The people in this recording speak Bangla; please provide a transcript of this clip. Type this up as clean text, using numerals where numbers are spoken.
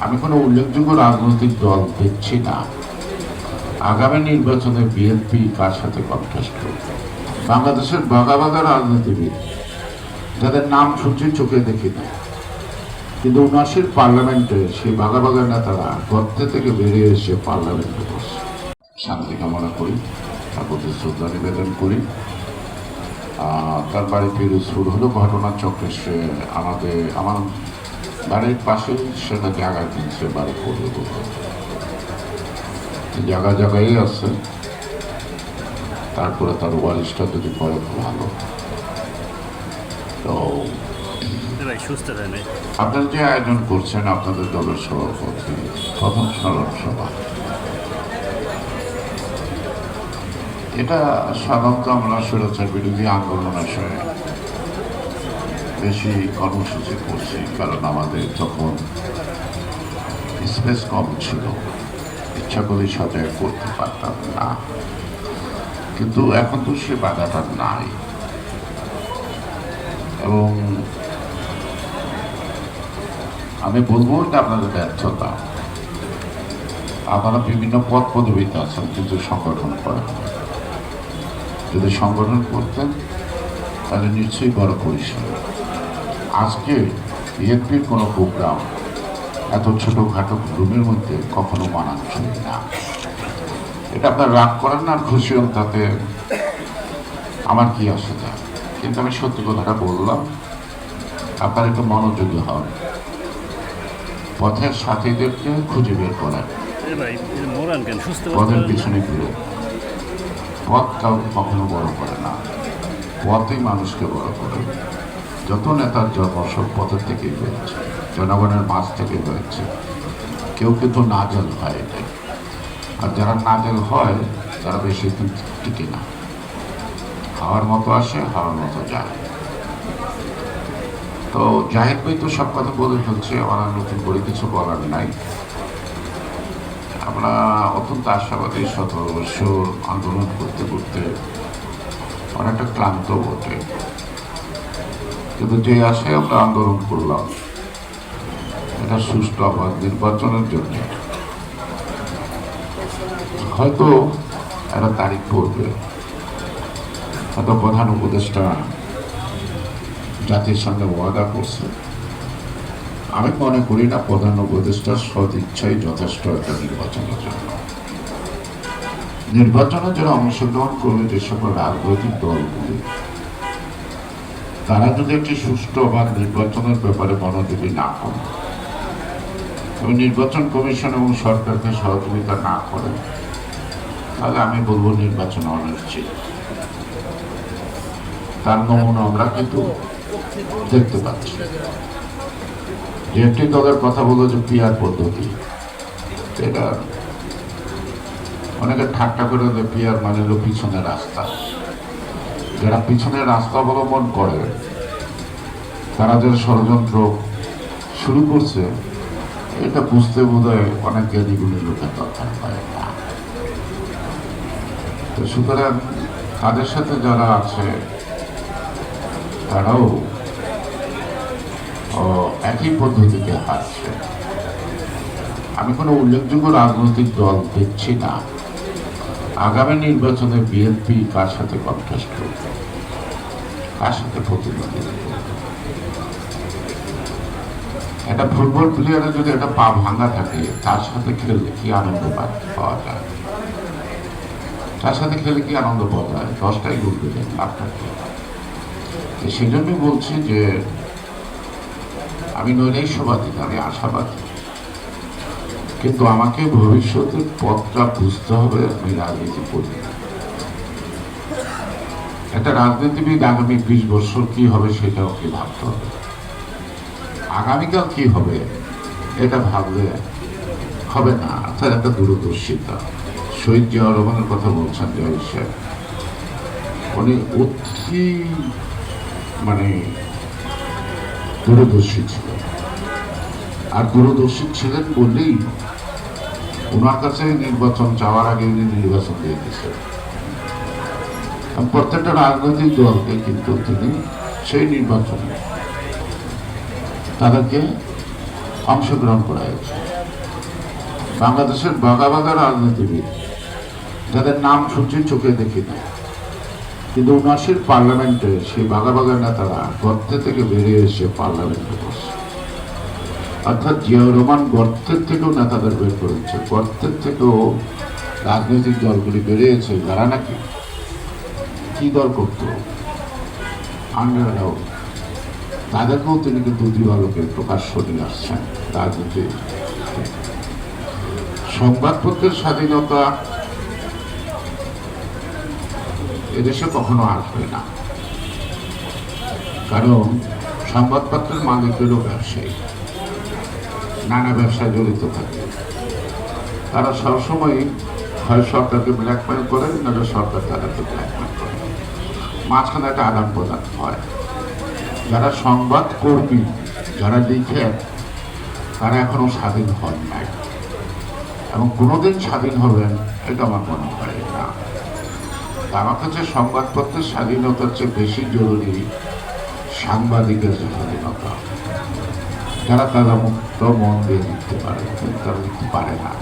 আমি কোনো উল্লেখযোগ্য রাজনৈতিক দল দেখছি না আগামী নির্বাচনে বিএনপি কার সাথে কন্টেস্ট করবে। বাংলাদেশের বাঘা বাঘা রাজনীতিবিদ যাদের নাম শুনছি, চোখে দেখি না, কিন্তু ৭৯ পার্লামেন্টে সেই বাঘা বাঘা নেতারা গর্তে থেকে বেরিয়ে এসে পার্লামেন্টে বসে। শান্তি কামনা করি, তার প্রতি শ্রদ্ধা নিবেদন করি। তার বাড়ি পিরোজপুর হলো, ঘটনার চক্রে সে আমার বাড়ির পাশে সেটা জায়গা কিনছে, বাড়ি করবে বলতে জায়গা জায়গায় আছে। তারপরে তার ওয়ারিশটা যদি পরে ভালো। তো আপনারা যে আয়োজন করছেন আপনাদের দলের সভাপতি প্রথম স্মরণ সভা, এটা সাধারণত আমরা স্বৈরাচার বিরোধী আন্দোলনের সময় বেশি কর্মসূচি করছি, কারণ আমাদের তখন স্পেস কম ছিল, ইচ্ছা করে সজাগ করতে পারতাম না। কিন্তু এখন তো সে বাধাটা নাই, এবং আমি বলবো এটা আপনাদের ব্যর্থতা। আপনারা বিভিন্ন পদ পদবিতে আছেন কিন্তু সংগঠন করেন। যদি সংগঠন করতেন তাহলে নিশ্চয়ই বড় পরিসর। আজকে বিএনপির কোনো প্রোগ্রাম এত ছোটোখাটো রুমের মধ্যে কখনো মানানসই না। এটা আপনার রাগ করেন না আর খুশি হন, তাতে আমার কি আসে যায়। কিন্তু আমি সত্যি কথাটা বললাম, আপনার একটু মনোযোগী হন, পথের সাথীদেরকে খুঁজে বের করেন, পথের পিছনে ঘুরে। পথ কাউকে কখনো বড় করে না, পথই মানুষকে বড় করে। যত নেতার জন্ম সব পথের থেকেই হয়েছে, জনগণের মাঝ থেকে হয়েছে। কেউ কিন্তু নাজেল হয় এটাই, আর যারা নাজেল হয় তারা বেশি দিন টিকে না। হাওয়ার মতো আসে, হাওয়ার মতো যায়। তো জাহিদ ভাই তো সব কথা বলে ফেলছে, আমার নতুন করে কিছু বলার নাই। আমরা অত্যন্ত আশাবাদী, ১৭ বছর আন্দোলন করতে করতে অনেকটা ক্লান্ত বটে, কিন্তু যে আশায় আমরা আন্দোলন করলাম এটা সুষ্ঠু আবার নির্বাচনের জন্য হয়তো একটা তারিখ পড়বে, হয়তো প্রধান উপদেষ্টা জাতির সামনে ওয়াদা করছে। আমি মনে করি না প্রধান উপদেষ্টার সৎ ইচ্ছাই যথেষ্ট একটা নির্বাচনের জন্য। নির্বাচনে যারা অংশগ্রহণ করবে যে সকল রাজনৈতিক দলগুলি, তারা যদি একটি সুষ্ঠু বা নির্বাচনের ব্যাপারে মনোযোগী না করে এবং নির্বাচন কমিশন এবং সরকারকে সহযোগিতা না করে, তাহলে আমি বলবো নির্বাচন অনিশ্চিত। তার নমুনা আমরা কিন্তু দেখতে পাচ্ছি। যে একটি দলের কথা বললো যে পিআর পদ্ধতি, এটা অনেকে ঠাট্টা করে যে পিআর মানে হলো পিছনের রাস্তা। যারা পিছনের রাস্তা অবলম্বন করে তারা যে ষড়যন্ত্র শুরু করছে, এটা বুঝতে বোধহয় অনেক জ্ঞানীগুলি লোকের দরকার হয় না। তো সুতরাং তাদের সাথে যারা আছে তারাও একই পদ্ধতিতে হাঁটছে। আমি কোনো উল্লেখযোগ্য রাজনৈতিক দল দেখছি না আগামী নির্বাচনে বিএনপি কার সাথে কন্টেস্ট করবে, কার সাথে প্রতিদ্বন্দ্বিতা করবে। একটা ফুটবল প্লেয়ারের যদি একটা পা ভাঙা থাকে, তার সাথে খেললে কি আনন্দ পাওয়া যায়? তার সাথে খেলে কি আনন্দ পাওয়া যায়? 10টাই গোল দিলেন, লাভটা কি? সেই জন্যই বলছি যে আমি নৈরাশ্যবাদী, আমি আশাবাদী, কিন্তু আমাকে ভবিষ্যতের পথটা বুঝতে হবে। আমি রাজনীতি করি, একটা রাজনীতিবিদ আগামী 20 বছর কি হবে সেটাও কি ভাবতে হবে। আগামীকাল কি হবে এটা ভাবলে হবে না, অর্থাৎ একটা দূরদর্শিতা। শহীদ জিয়াউর রহমানের কথা বলছেন জয় সাহেব, উনি অতি দূরদর্শী ছিলেন, আর দূরদর্শী ছিলেন বললেই ওনার কাছে নির্বাচন চাওয়ার আগে উনি নির্বাচন দিয়ে দিয়েছেন। প্রত্যেকটা রাজনৈতিক দলকে কিন্তু তিনি সেই নির্বাচনে তাদেরকে অংশগ্রহণ করা হয়েছে। বাংলাদেশের বাঘা বাঘা রাজনীতিবিদ যাদের নাম শুনছি চোখে দেখিনি, কিন্তু ৭৯ পার্লামেন্টে সেই বাঘা বাঘা নেতারা গর্তে থেকে বেরিয়ে এসে পার্লামেন্টে বসে। অর্থাৎ জিয়াউর রহমান গর্তের থেকেও নেতাদের বের করেছে, গর্তের থেকেও রাজনৈতিক দলগুলি বেরিয়েছে যারা নাকি কি দল করত আন্ডারগ্রাউন্ড, তাদেরকেও তিনি কিন্তু দিবালোকে প্রকাশ্য নিয়ে আসছেন রাজনীতি। সংবাদপত্রের স্বাধীনতা এদেশে কখনো আসবে না, কারণ সংবাদপত্রের মালিকেরও ব্যবসায়ী, নানা ব্যবসায় জড়িত থাকে। তারা সবসময় হয় সরকারকে ব্ল্যাকমেল করে, নাহলে সরকার তাদেরকে ব্ল্যাকমেল করে, মাঝখানে একটা আদান প্রদান হয়। যারা সংবাদ কর্মী, যারা লিখেন, তারা এখনো স্বাধীন হন নাই এবং কোনোদিন স্বাধীন হবেন এটা আমার মনে হয় না। আমার কাছে সংবাদপত্রের স্বাধীনতার চেয়ে বেশি জরুরি সাংবাদিকের স্বাধীনতা, যারা তারা মুক্ত মন দিয়ে লিখতে পারে, কিন্তু তারা লিখতে পারে না।